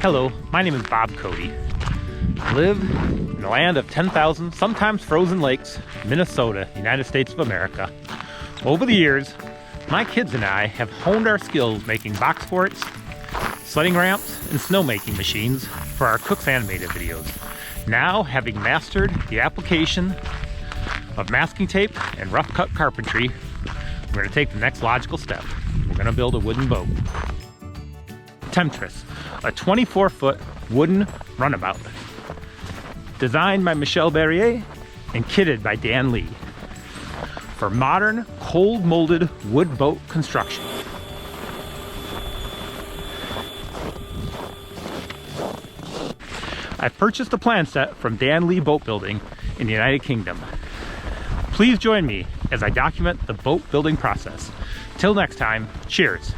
Hello, my name is Bob Cody. I live in the land of 10,000, sometimes frozen lakes, Minnesota, United States of America. Over the years, my kids and I have honed our skills making box forts, sledding ramps, and snowmaking machines for our Cook's animated videos. Now, having mastered the application of masking tape and rough cut carpentry, we're going to take the next logical step. We're going to build a wooden boat. Temptress, a 24-foot wooden runabout. Designed by Michel Barrier and kitted by Dan Lee for modern cold molded wood boat construction. I purchased a plan set from Dan Lee Boat Building in the United Kingdom. Please join me as I document the boat building process. Till next time, cheers.